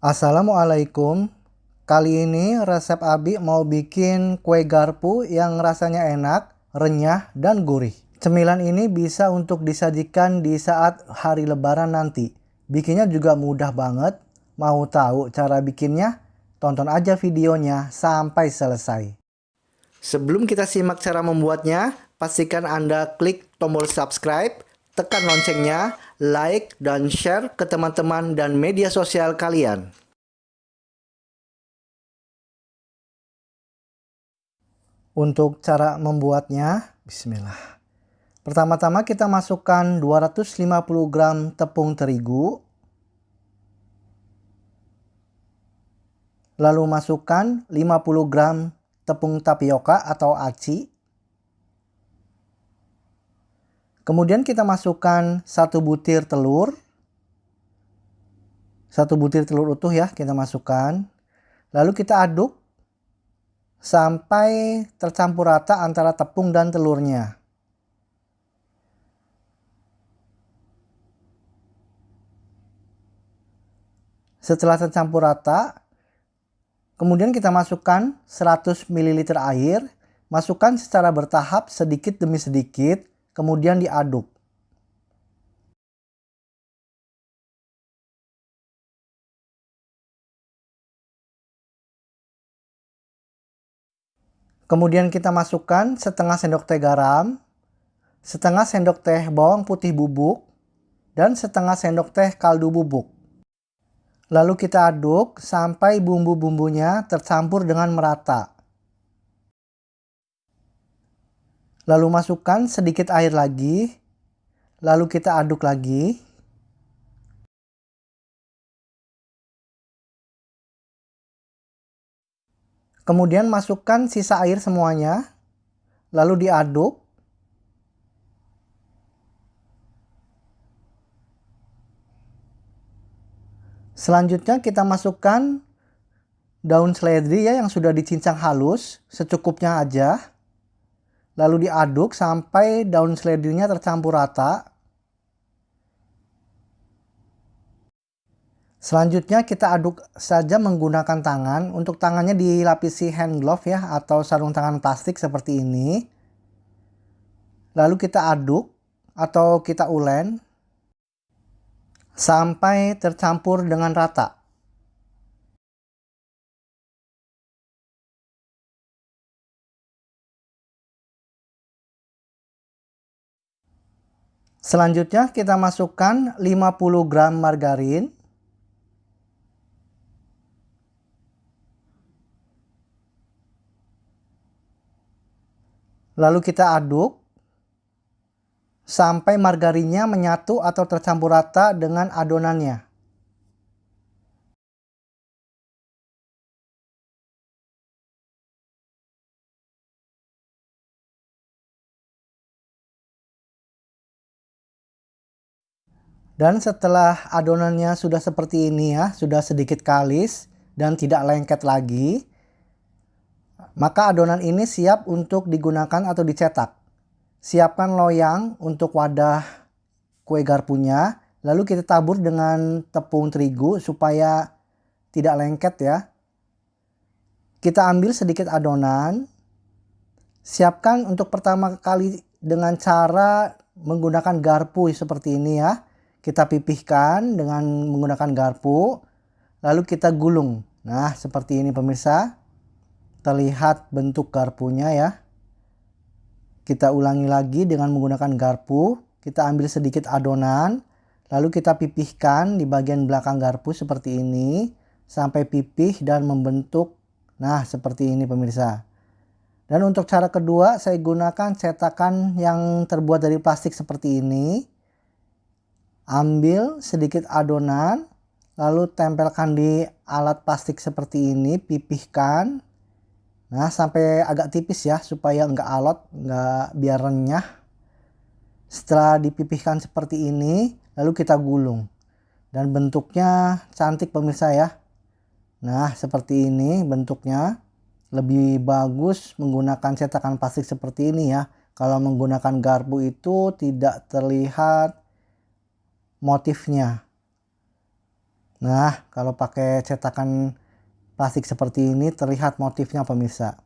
Assalamualaikum. Kali ini resep Abi mau bikin kue garpu yang rasanya enak, renyah, dan gurih. Cemilan ini bisa untuk disajikan di saat hari lebaran nanti. Bikinnya juga mudah banget. Mau tahu cara bikinnya? Tonton aja videonya sampai selesai. Sebelum kita simak cara membuatnya, pastikan Anda klik tombol subscribe, tekan loncengnya, like, dan share ke teman-teman dan media sosial kalian. Untuk cara membuatnya, bismillah. Pertama-tama kita masukkan 250 gram tepung terigu. Lalu masukkan 50 gram tepung tapioka atau aci. Kemudian kita masukkan 1 butir telur. 1 butir telur utuh ya kita masukkan. Lalu kita aduk sampai tercampur rata antara tepung dan telurnya. Setelah tercampur rata, kemudian kita masukkan 100 ml air, masukkan secara bertahap sedikit demi sedikit, kemudian diaduk. Kemudian kita masukkan setengah sendok teh garam, setengah sendok teh bawang putih bubuk, dan setengah sendok teh kaldu bubuk. Lalu kita aduk sampai bumbu-bumbunya tercampur dengan merata. Lalu masukkan sedikit air lagi, lalu kita aduk lagi. Kemudian masukkan sisa air semuanya, lalu diaduk. Selanjutnya kita masukkan daun seledri ya yang sudah dicincang halus, secukupnya aja. Lalu diaduk sampai daun seledrinya tercampur rata. Selanjutnya kita aduk saja menggunakan tangan. Untuk tangannya dilapisi hand glove ya atau sarung tangan plastik seperti ini. Lalu kita aduk atau kita ulen sampai tercampur dengan rata. Selanjutnya kita masukkan 50 gram margarin. Lalu kita aduk sampai margarinnya menyatu atau tercampur rata dengan adonannya. Dan setelah adonannya sudah seperti ini ya, sudah sedikit kalis dan tidak lengket lagi, maka adonan ini siap untuk digunakan atau dicetak. Siapkan loyang untuk wadah kue garpunya, lalu kita tabur dengan tepung terigu supaya tidak lengket ya. Kita ambil sedikit adonan, siapkan untuk pertama kali dengan cara menggunakan garpu seperti ini ya. Kita pipihkan dengan menggunakan garpu, lalu kita gulung. Nah, seperti ini pemirsa. Terlihat bentuk garpunya ya. Kita ulangi lagi dengan menggunakan garpu. Kita ambil sedikit adonan, lalu kita pipihkan di bagian belakang garpu seperti ini sampai pipih dan membentuk. Nah, seperti ini pemirsa. Dan untuk cara kedua, saya gunakan cetakan yang terbuat dari plastik seperti ini. Ambil sedikit adonan, lalu tempelkan di alat plastik seperti ini, pipihkan. Nah, sampai agak tipis ya, supaya enggak alot, enggak biar renyah. Setelah dipipihkan seperti ini, lalu kita gulung. Dan bentuknya cantik pemirsa ya. Nah, seperti ini bentuknya. Lebih bagus menggunakan cetakan plastik seperti ini ya. Kalau menggunakan garpu itu tidak terlihat motifnya. Nah, kalau pakai cetakan plastik seperti ini terlihat motifnya pemirsa.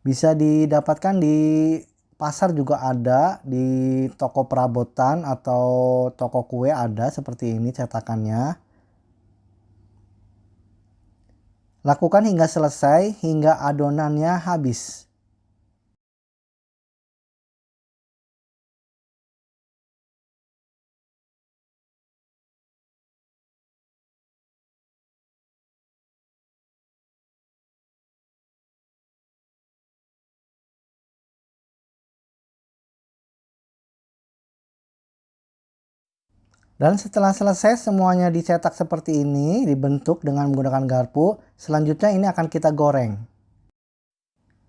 Bisa didapatkan di pasar juga ada, di toko perabotan atau toko kue ada seperti ini cetakannya. Lakukan hingga selesai, hingga adonannya habis. Dan setelah selesai semuanya dicetak seperti ini, dibentuk dengan menggunakan garpu, selanjutnya ini akan kita goreng.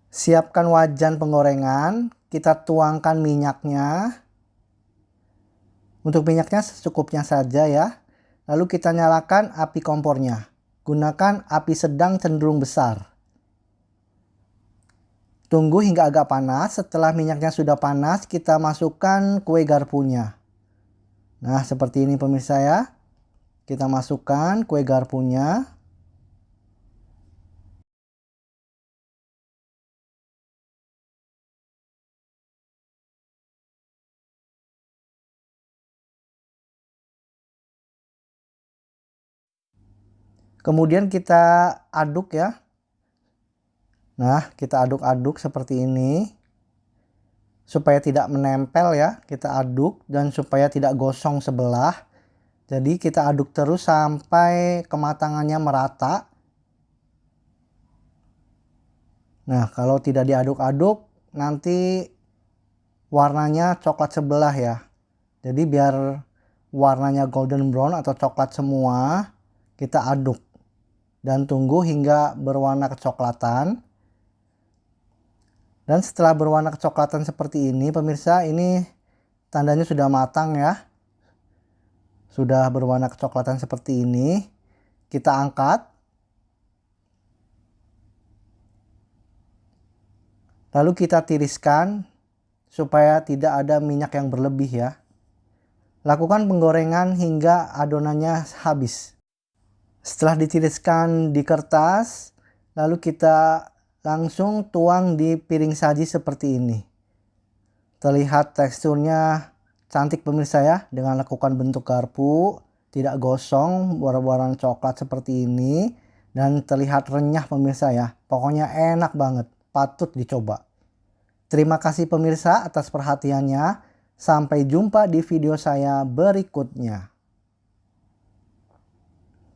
Siapkan wajan penggorengan, kita tuangkan minyaknya. Untuk minyaknya secukupnya saja ya. Lalu kita nyalakan api kompornya. Gunakan api sedang cenderung besar. Tunggu hingga agak panas. Setelah minyaknya sudah panas, kita masukkan kue garpunya. Nah, seperti ini pemirsa ya. Kita masukkan kue garpunya. Kemudian kita aduk ya. Nah, kita aduk-aduk seperti ini. Supaya tidak menempel ya, kita aduk dan supaya tidak gosong sebelah. Jadi kita aduk terus sampai kematangannya merata. Nah, kalau tidak diaduk-aduk nanti warnanya coklat sebelah ya. Jadi biar warnanya golden brown atau coklat semua, kita aduk dan tunggu hingga berwarna kecoklatan. Dan setelah berwarna kecoklatan seperti ini pemirsa, ini tandanya sudah matang ya. Sudah berwarna kecoklatan seperti ini. Kita angkat. Lalu kita tiriskan supaya tidak ada minyak yang berlebih ya. Lakukan penggorengan hingga adonannya habis. Setelah ditiriskan di kertas, lalu kita langsung tuang di piring saji seperti ini. Terlihat teksturnya cantik pemirsa ya, dengan lakukan bentuk garpu, tidak gosong, warna-warna coklat seperti ini, dan terlihat renyah pemirsa ya. Pokoknya enak banget, patut dicoba. Terima kasih pemirsa atas perhatiannya. Sampai jumpa di video saya berikutnya.